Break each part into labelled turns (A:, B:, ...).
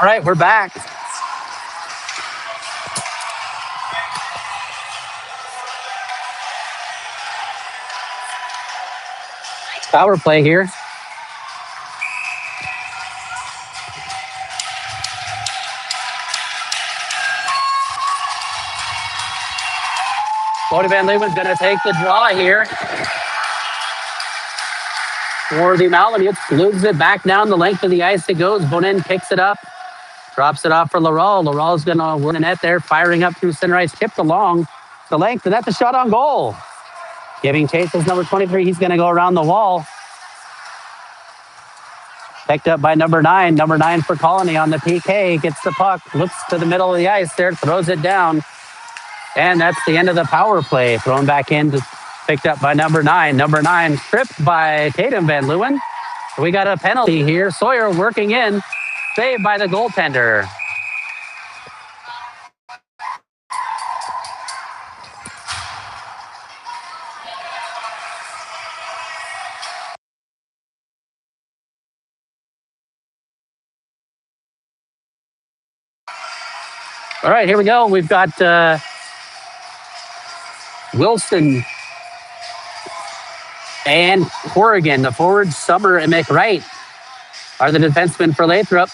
A: All right, we're back. Power play here. Bodie Van Leeuwen's going to take the draw here for the Malamutes. Loses it back down the length of the ice. It goes. Bonin picks it up. Drops it off for Laurel. Laurel's going to win the net there. Firing up through center ice. Tipped along the length. And that's a shot on goal. Giving chase is number 23. He's going to go around the wall. Picked up by number 9. Number 9 for Colony on the PK. Gets the puck. Looks to the middle of the ice there. Throws it down. And that's the end of the power play. Thrown back in. Picked up by number 9. Number 9 tripped by Tatum Van Leeuwen. We got a penalty here. Sawyer working in. Saved by the goaltender. All right, here we go. We've got Wilson and Corrigan. The forwards, Summer and McWright, are the defensemen for Lathrop.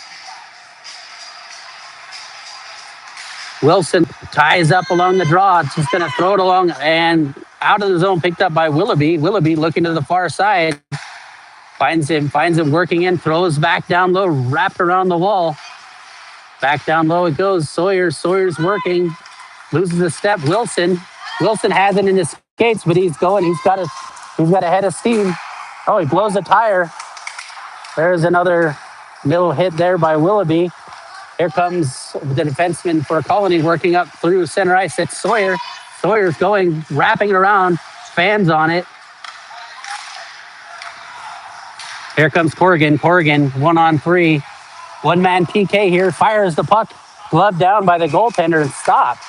A: Wilson ties up along the draw. Just going to throw it along and out of the zone, picked up by Willoughby. Willoughby looking to the far side. Finds him working in, throws back down low, wrapped around the wall. Back down low it goes. Sawyer's working. Loses a step. Wilson has it in his skates, but he's going. He's got a head of steam. Oh, he blows a tire. There's another little hit there by Willoughby. Here comes the defenseman for Colony working up through center ice. It's Sawyer. Sawyer's going, wrapping it around. Fans on it. Here comes Corrigan. Corrigan, 1-on-3. One-man PK here. Fires the puck. Gloved down by the goaltender and stopped.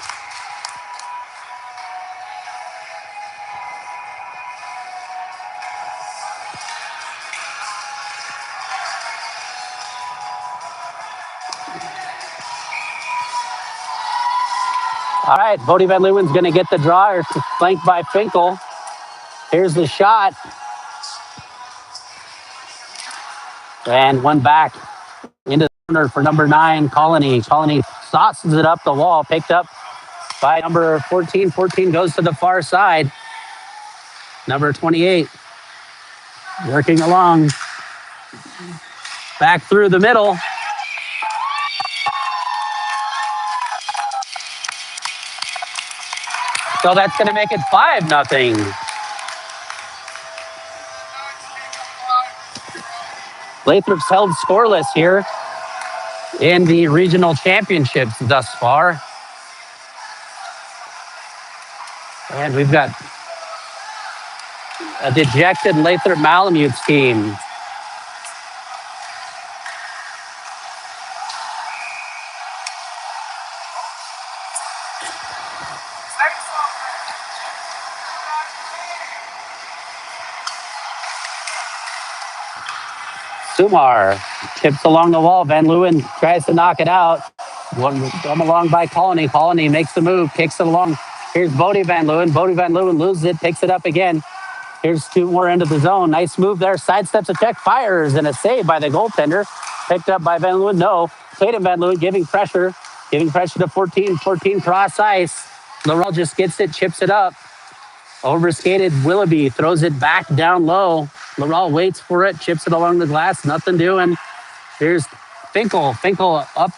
A: All right, Bodie Van Leeuwen's going to get the draw, flanked by Finkel. Here's the shot. And one back into the corner for number 9, Colony. Colony sauces it up the wall, picked up by number 14. 14 goes to the far side. Number 28 working along. Back through the middle. So that's going to make it 5-0. Lathrop's held scoreless here in the regional championships thus far. And we've got a dejected Lathrop Malamutes team. Sumar tips along the wall. Van Leeuwen tries to knock it out. One come along by Colony. Colony makes the move, kicks it along. Here's Bodie Van Leeuwen. Bodie Van Leeuwen loses it, picks it up again. Here's 2 more into the zone. Nice move there. Sidesteps a check, fires, and a save by the goaltender. Picked up by Van Leeuwen. No. Tatum Van Leeuwen giving pressure to 14. 14 cross ice. Laurel just gets it, chips it up. Overskated Willoughby throws it back down low. Laurel waits for it, chips it along the glass, nothing doing. Here's Finkel. Finkel up,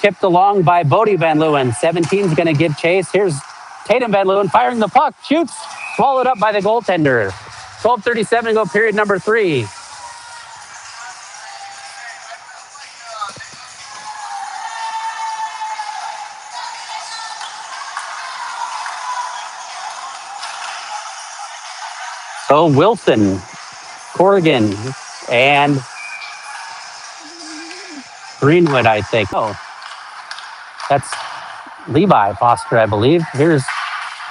A: tipped along by Bodie Van Leeuwen. 17's going to give chase. Here's Tatum Van Leeuwen firing the puck, shoots, swallowed up by the goaltender. 12:37 to go, period number 3. So Wilson, Corrigan, and Greenwood, I think. Oh, that's Levi Foster, I believe. Here's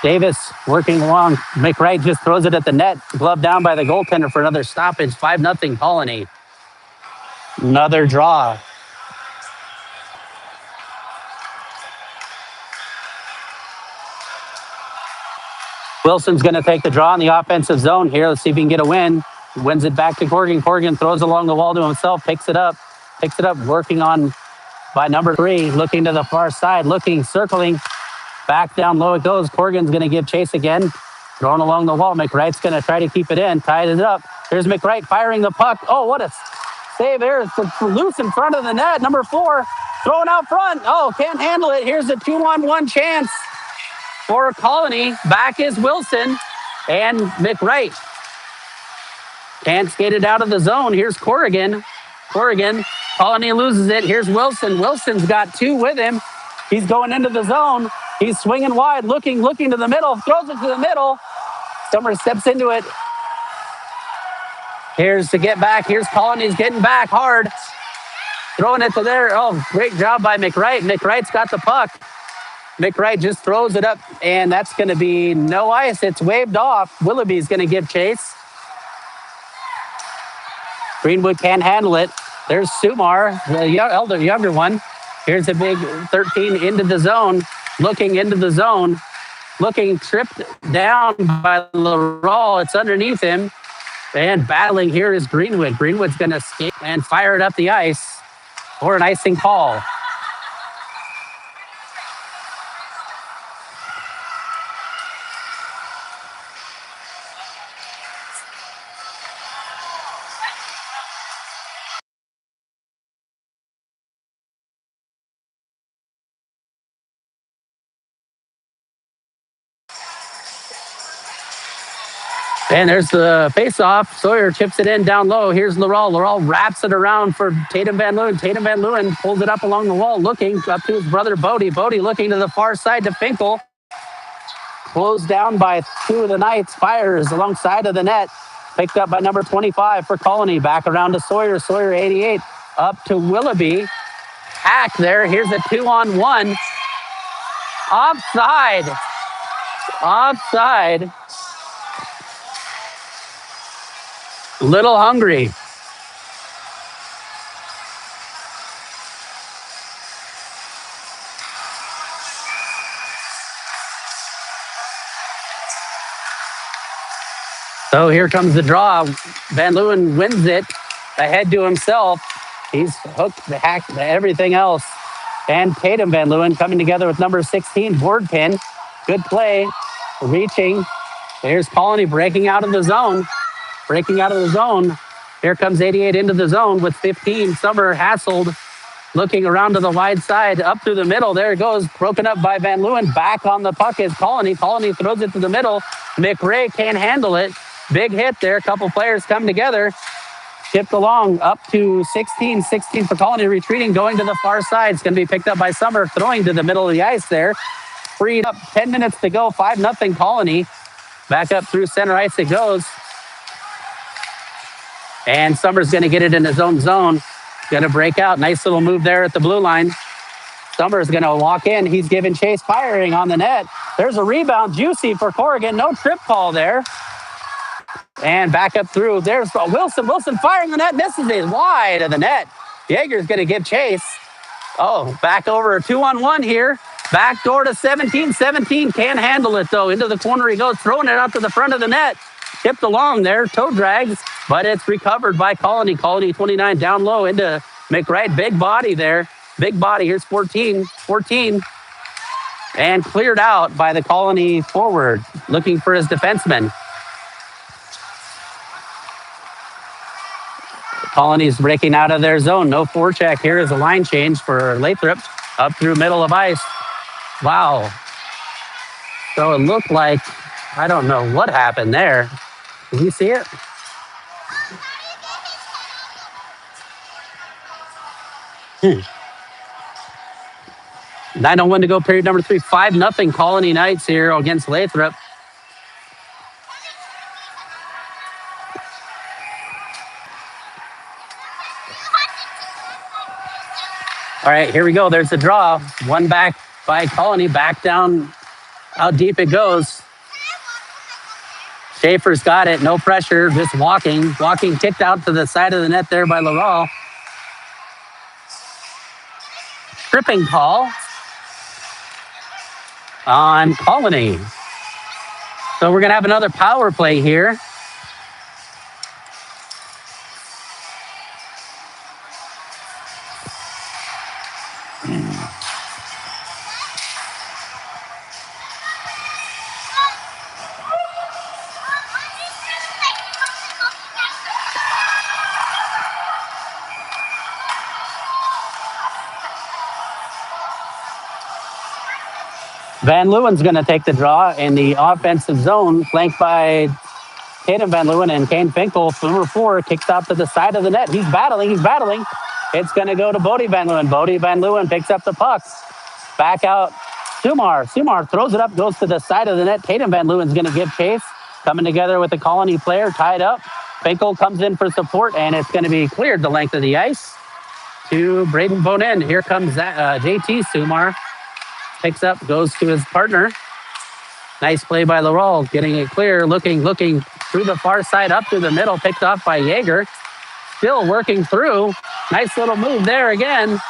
A: Davis working along. McWright just throws it at the net. Glove down by the goaltender for another stoppage. 5-0 Colony. Another draw. Wilson's going to take the draw in the offensive zone here. Let's see if he can get a win. Wins it back to Corrigan. Corrigan throws along the wall to himself, picks it up, working on by number 3, looking to the far side, circling. Back down low it goes. Corrigan's going to give chase again. Throwing along the wall. McWright's going to try to keep it in. Tied it up. Here's McWright firing the puck. Oh, what a save there. It's loose in front of the net. Number 4 throwing out front. Oh, can't handle it. Here's a 2-on-1 chance for Colony. Back is Wilson and McWright. Can't skate it out of the zone. Here's Corrigan. Colony loses it. Here's Wilson. Wilson's got 2 with him. He's going into the zone. He's swinging wide, looking to the middle, throws it to the middle. Summer steps into it. Here's to get back. Here's Colony's getting back hard. Throwing it to there. Oh, great job by McWright. McWright's got the puck. McWright just throws it up, and that's going to be no ice. It's waved off. Willoughby's going to give chase. Greenwood can't handle it. There's Sumar, the younger one. Here's a big 13 into the zone, looking tripped down by Laurel. It's underneath him. And battling here is Greenwood. Greenwood's going to skate and fire it up the ice for an icing call. And there's the face-off. Sawyer chips it in down low. Here's Laurel. Laurel wraps it around for Tatum Van Leeuwen. Tatum Van Leeuwen pulls it up along the wall, looking up to his brother Bodie. Bodie looking to the far side to Finkel. Closed down by 2 of the Knights. Fires alongside of the net. Picked up by number 25 for Colony. Back around to Sawyer. Sawyer 88. Up to Willoughby. Hack there. Here's a 2-on-1. Offside. Little hungry. So here comes the draw. Van Leeuwen wins it ahead to himself. He's hooked, hacked, everything else. And Tatum Van Leeuwen coming together with number 16, board pin. Good play. Reaching. Here's Colony breaking out of the zone. Here comes 88 into the zone with 15. Summer hassled, looking around to the wide side, up through the middle. There it goes, broken up by Van Leeuwen. Back on the puck is Colony. Colony throws it to the middle. McRae can't handle it. Big hit there. A couple players come together. Tipped along up to 16. 16 for Colony, retreating, going to the far side. It's going to be picked up by Summer, throwing to the middle of the ice there. Freed up, 10 minutes to go, 5-0 Colony. Back up through center ice it goes. And Summer's going to get it in his own zone. Going to break out. Nice little move there at the blue line. Summer's going to walk in. He's giving chase, firing on the net. There's a rebound. Juicy for Corrigan. No trip call there. And back up through. There's Wilson. Wilson firing the net. Misses it wide of the net. Jaeger's going to give chase. Oh, back over 2-on-1 here. Back door to 17. 17 can't handle it, though. Into the corner he goes, throwing it out to the front of the net. Tipped along there, toe drags, but it's recovered by Colony. Colony 29 down low into McWright. Big body there. Big body. Here's 14. And cleared out by the Colony forward, looking for his defenseman. Colony's breaking out of their zone. No forecheck. Here is a line change for Lathrop. Up through middle of ice. Wow. So it looked like, I don't know what happened there. Did you see it? Hmm. 9:01 to go, period number 3. 5-0 Colony Knights here against Lathrop. All right, here we go. There's the draw. One back by Colony. Back down. How deep it goes. Schaefer's got it. No pressure. Just walking. Kicked out to the side of the net there by Laurel. Tripping call on Colony. So we're going to have another power play here. Van Leeuwen's going to take the draw in the offensive zone, flanked by Tatum Van Leeuwen and Kane Finkel. Number 4 kicks out to the side of the net. He's battling. It's going to go to Bodie Van Leeuwen. Bodie Van Leeuwen picks up the puck. Back out, Sumar. Sumar throws it up, goes to the side of the net. Tatum Van Leeuwen's going to give chase. Coming together with the Colony player, tied up. Finkel comes in for support, and it's going to be cleared the length of the ice to Braden Bonin. Here comes JT Sumar. Picks up, goes to his partner. Nice play by Laurel, getting it clear, looking through the far side, up to the middle, picked off by Yeager. Still working through. Nice little move there again.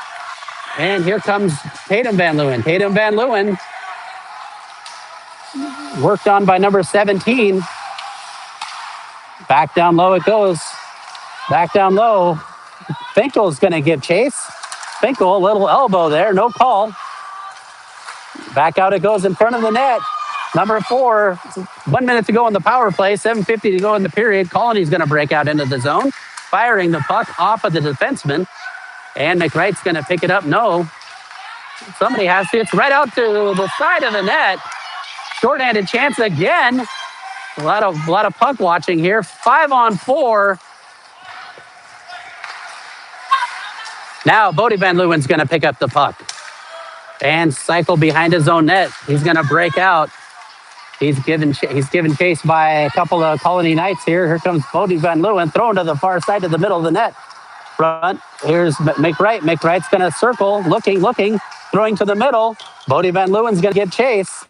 A: And here comes Tatum Van Leeuwen. Tatum Van Leeuwen worked on by number 17. Back down low it goes. Back down low. Finkel's going to give chase. Finkel, a little elbow there, no call. Back out it goes in front of the net. Number 4, 1 minute to go in the power play, 7:50 to go in the period. Colony's going to break out into the zone, firing the puck off of the defenseman. And McWright's going to pick it up. No. Somebody has to. It's right out to the side of the net. Short-handed chance again. A lot of puck watching here. 5-on-4. Now Bodie Van Leeuwen's going to pick up the puck and cycle behind his own net. He's going to break out. He's given chase by a couple of Colony Knights here. Here comes Bodie Van Leeuwen, thrown to the far side of the middle of the net. Front, here's McWright. McWright's going to circle, looking, throwing to the middle. Bodie Van Leeuwen's going to give chase.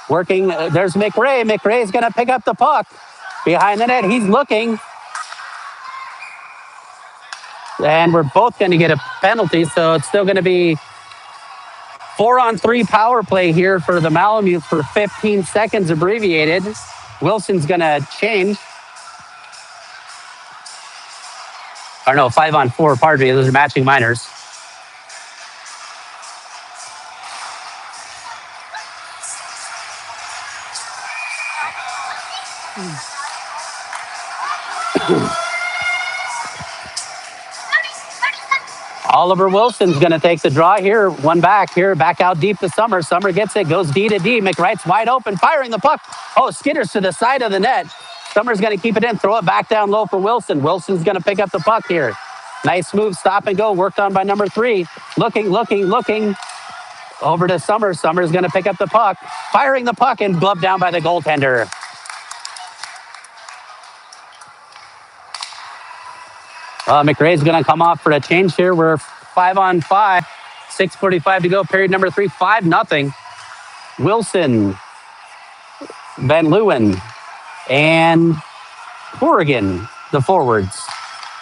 A: Working, there's McRae. McRae's going to pick up the puck. Behind the net, he's looking. And we're both going to get a penalty, so it's still going to be 4-on-3 power play here for the Malamute for 15 seconds abbreviated. Wilson's going to change. Or no, 5-on-4, pardon me. Those are matching minors. Oliver Wilson's going to take the draw here. One back here, back out deep to Summer. Summer gets it, goes D to D. McWright's wide open, firing the puck. Oh, skitters to the side of the net. Summer's going to keep it in, throw it back down low for Wilson. Wilson's going to pick up the puck here. Nice move, stop and go, worked on by number 3. Looking. Over to Summer. Summer's going to pick up the puck, firing the puck and gloved down by the goaltender. McRae's going to come off for a change here. We're 5-on-5, 6:45 to go. Period number 3, 5-0. Wilson, Van Leeuwen, and Corrigan, the forwards.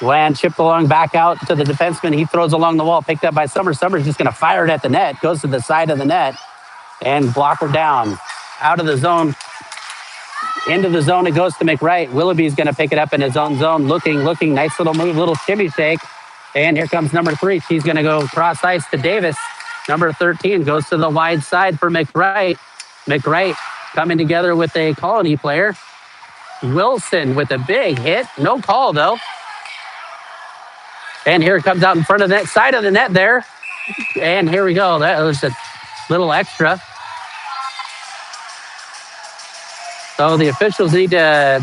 A: Land chipped along back out to the defenseman. He throws along the wall, picked up by Summer. Summer's just going to fire it at the net. Goes to the side of the net and blocker down. Out of the zone. Into the zone, it goes to McWright. Willoughby's going to pick it up in his own zone. Looking. Nice little move, little shimmy shake. And here comes number 3. She's going to go cross ice to Davis. Number 13 goes to the wide side for McWright. McWright coming together with a Colony player. Wilson with a big hit. No call, though. And here it comes out in front of the net, side of the net there. And here we go. That was a little extra. So the officials need to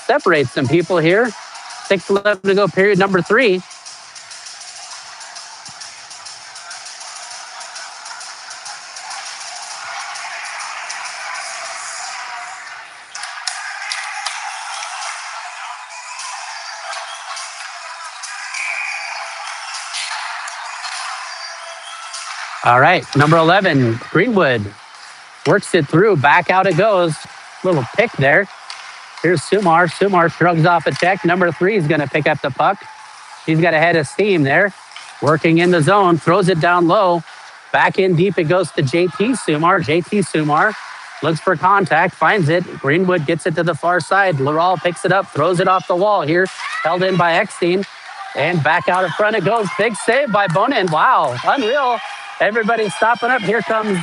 A: separate some people here. 6:11 to go, period number 3. All right, number 11, Greenwood works it through. Back out it goes. Little pick there. Here's Sumar. Sumar shrugs off a check. Number 3 is going to pick up the puck. He's got a head of steam there. Working in the zone. Throws it down low. Back in deep it goes to JT Sumar. JT Sumar Looks for contact, finds it. Greenwood gets it to the far side. Laurel picks it up, throws it off the wall here. Held in by Eckstein. And back out in front it goes. Big save by Bonin. Wow, unreal. Everybody's stopping up. Here comes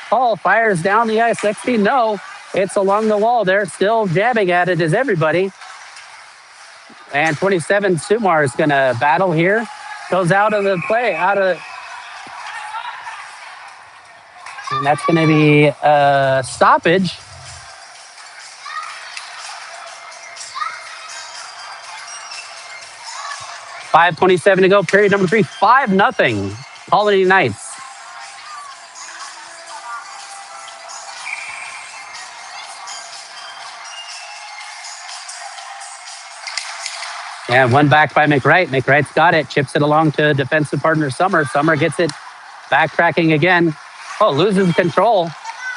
A: Paul, fires down the ice. Eckstein, no. It's along the wall there. Still jabbing at it is everybody. And 27, Sumar is going to battle here. Goes out of the play, and that's going to be a stoppage. 5:27 to go, period number 3, 5-0, Colony Knights. And one back by McWright. McWright's got it, chips it along to defensive partner Summer. Summer gets it, backtracking again. Oh, loses control.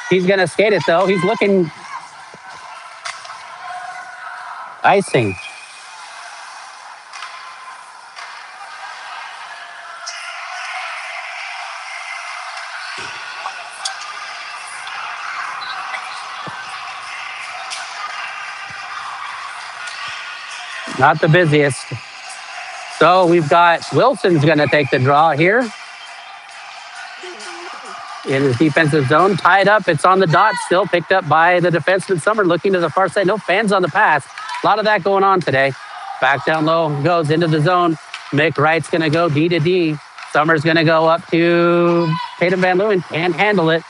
A: He's going to skate it, though. He's looking. Icing. Not the busiest. So we've got Wilson's going to take the draw here in his defensive zone. Tied up. It's on the dot. Still picked up by the defenseman Summer, looking to the far side. No fans on the pass. A lot of that going on today. Back down low. Goes into the zone. McWright's going to go D to D. Summer's going to go up to Tatum Van Leeuwen. Can't handle it.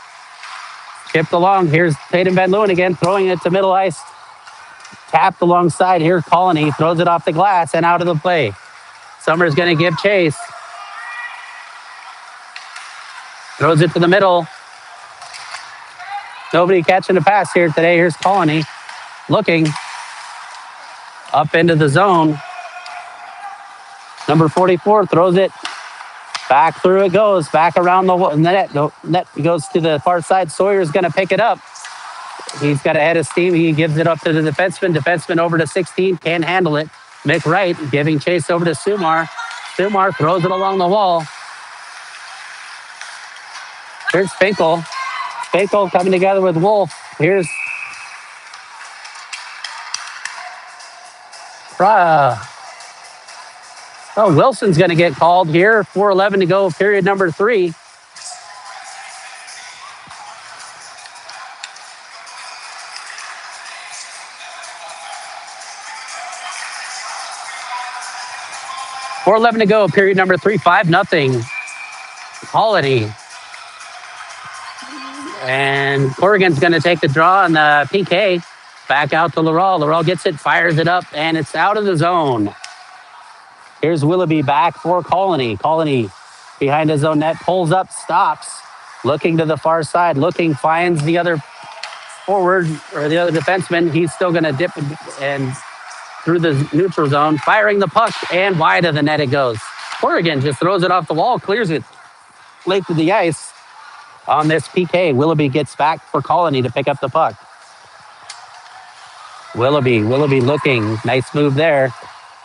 A: Chipped along. Here's Tatum Van Leeuwen again, throwing it to middle ice. Tapped alongside here. Colony throws it off the glass and out of the play. Summer's going to give chase. Throws it to the middle. Nobody catching the pass here today. Here's Colony looking up into the zone. Number 44 throws it back through. It goes back around the net. The net goes to the far side. Sawyer's going to pick it up. He's got a head of steam. He gives it up to the defenseman. Defenseman over to 16. Can't handle it. McWright giving chase over to Sumar. Sumar throws it along the wall. Here's Finkel. Finkel coming together with Wolf. Here's Wilson's going to get called here. 4:11 to go, period number 3. $4:11 to go, period number 3, 5-0. Colony. And Corrigan's going to take the draw on the PK. Back out to Laurel. Laurel gets it, fires it up, and it's out of the zone. Here's Willoughby back for Colony. Colony behind his own net, pulls up, stops, looking to the far side, finds the other forward or the other defenseman. He's still going to dip and through the neutral zone, firing the puck, and wide of the net it goes. Corrigan just throws it off the wall, clears it late to the ice. On this PK, Willoughby gets back for Colony to pick up the puck. Willoughby looking. Nice move there.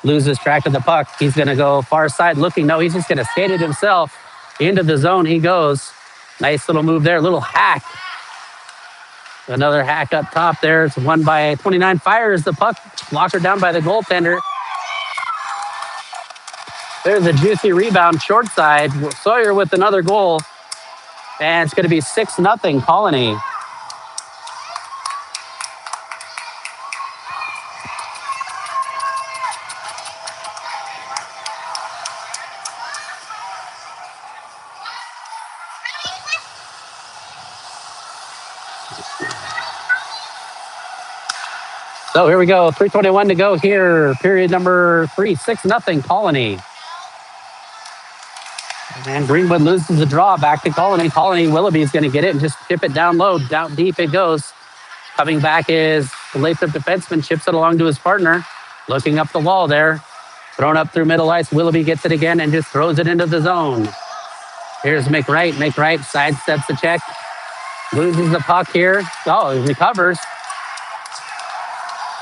A: Loses track of the puck. He's going to go far side looking. No, he's just going to skate it himself. Into the zone he goes. Nice little move there. Little hack. Another hack up top there. It's won by 29. Fires the puck. Blocked down by the goaltender. There's a juicy rebound short side. Sawyer with another goal. And it's going to be 6-0 Colony. So here we go. 3:21 to go here. Period number 3, 6-0 Colony. And Greenwood loses the draw back to Colony. Colony, Willoughby's going to get it and just chip it down low. Down deep it goes. Coming back is the Lathrop defenseman, chips it along to his partner. Looking up the wall there. Thrown up through middle ice. Willoughby gets it again and just throws it into the zone. Here's McWright. McWright sidesteps the check. Loses the puck here. Oh, he recovers.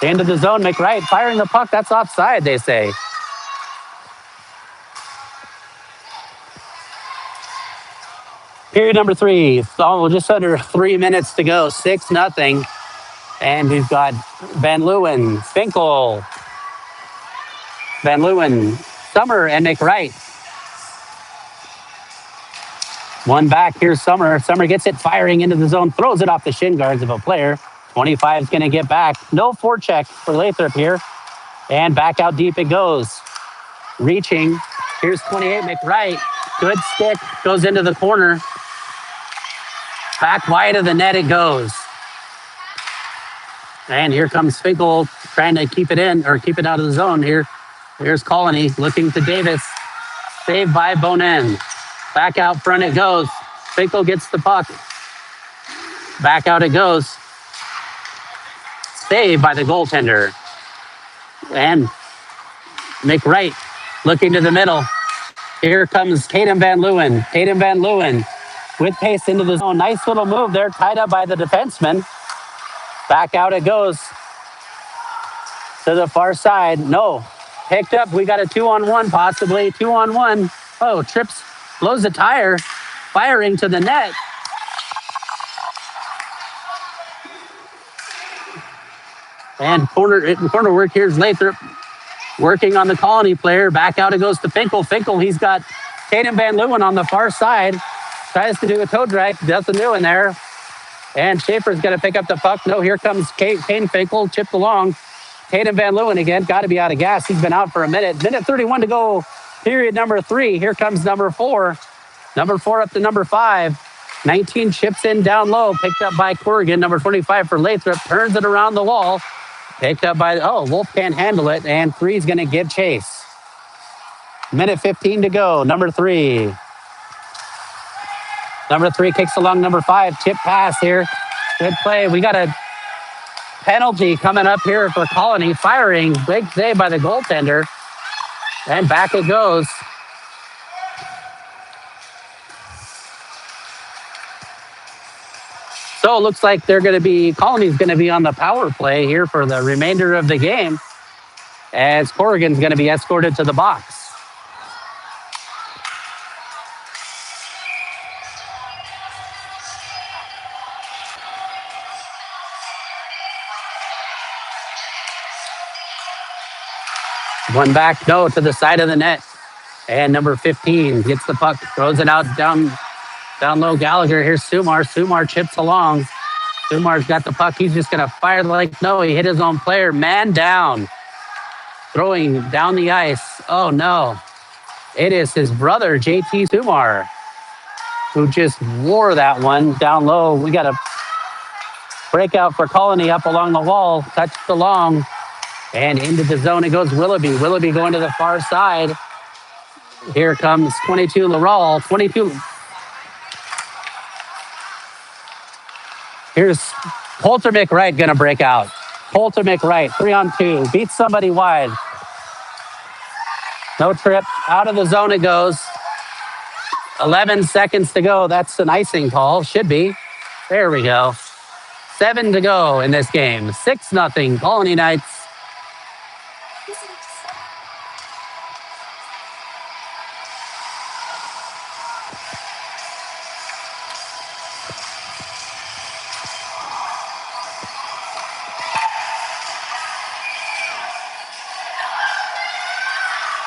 A: Into the zone. McWright firing the puck. That's offside, they say. Period number 3. Oh, just under 3 minutes to go. 6-0. And we've got Van Leeuwen, Finkel, Van Leeuwen, Summer, and McWright. One back. Here's Summer. Summer gets it firing into the zone, throws it off the shin guards of a player. 25 is going to get back. No forecheck for Lathrop here. And back out deep it goes. Reaching. Here's 28, McWright. Good stick. Goes into the corner. Back wide of the net it goes. And here comes Finkel trying to keep it in or keep it out of the zone here. Here's Colony looking to Davis. Saved by Bonin. Back out front it goes. Finkel gets the puck. Back out it goes. Saved by the goaltender. And McWright looking to the middle. Here comes Tatum Van Leeuwen. Tatum Van Leeuwen with pace into the zone. Nice little move there, tied up by the defenseman. Back out it goes to the far side. No, picked up. We got a 2-on-1, possibly 2-on-1. Oh, trips, blows the tire, firing to the net. And corner work. Here's Lathrop working on the Colony player. Back out it goes to Finkel. Finkel, he's got Tatum Van Leeuwen on the far side. Tries to do a toe drag. Nothing new in there. And Schaefer's going to pick up the puck. No, here comes Kane Finkel, chipped along. Tatum Van Leeuwen again. Got to be out of gas. He's been out for a minute. Minute 31 to go. Period number 3. Here comes number 4. Number 4 up to number 5. 19 chips in down low. Picked up by Corrigan. Number 25 for Lathrop. Turns it around the wall. Picked up by, Wolf can't handle it. And 3 is going to give chase. Minute 15 to go. Number 3. Number 3 kicks along number 5. Chip pass here. Good play. We got a penalty coming up here for Colony. Firing. Big save by the goaltender. And back it goes. So it looks like Colony's going to be on the power play here for the remainder of the game, as Corrigan's going to be escorted to the box. One back, no, to the side of the net. And number 15 gets the puck, throws it out down low. Gallagher. Here's Sumar. Sumar chips along. Sumar's got the puck. He's just going to fire he hit his own player. Man down. Throwing down the ice. Oh, no. It is his brother, JT Sumar, who just wore that one down low. We got a breakout for Colony up along the wall. Touched along. And into the zone it goes Willoughby. Willoughby going to the far side. Here comes 22 Laurel. 22. Here's Coulter McWright going to break out. Coulter McWright, 3-on-2. Beats somebody wide. No trip. Out of the zone it goes. 11 seconds to go. That's an icing call. Should be. There we go. 7 to go in this game. 6-0 Colony Knights.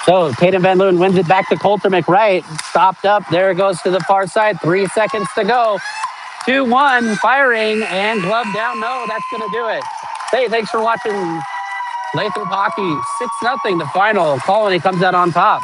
A: So Tatum Van Leeuwen wins it back to Coulter McWright. Stopped up. There it goes to the far side. 3 seconds to go. 2-1 firing and glove down. No, that's going to do it. Hey, thanks for watching Lathrop Hockey. 6-0 the final. Colony comes out on top.